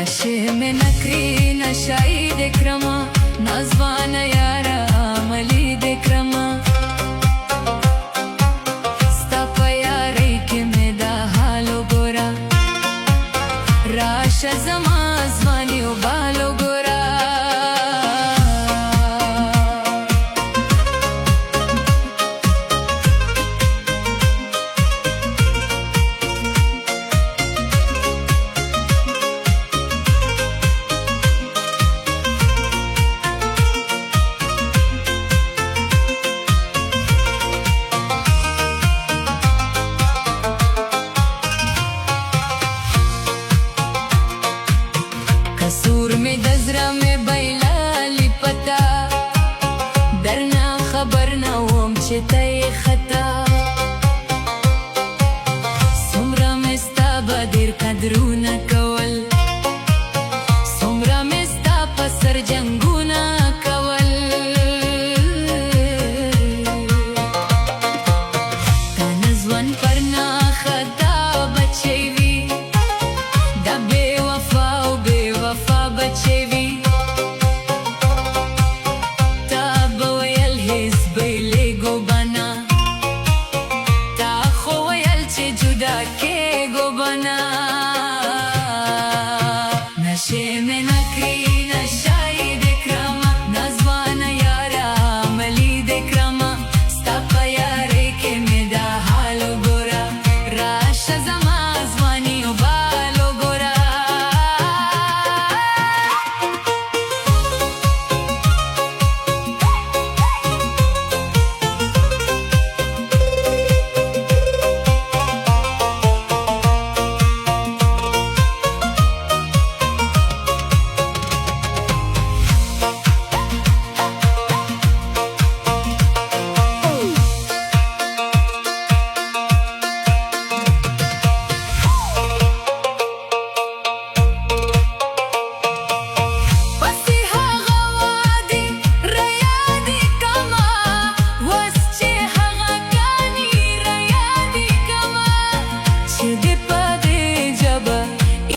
نشه مې نکري نشای د کرما نازوانه یاره عملی د کرما ستا په یارۍ کې مې دا حال وګوره راشه زما ځواني وبال وګوره कसूर में दजरा में बैलाली पता درنا خبر نه وم چې ته یې خطا څومره مې ستا به ډېر قدرونه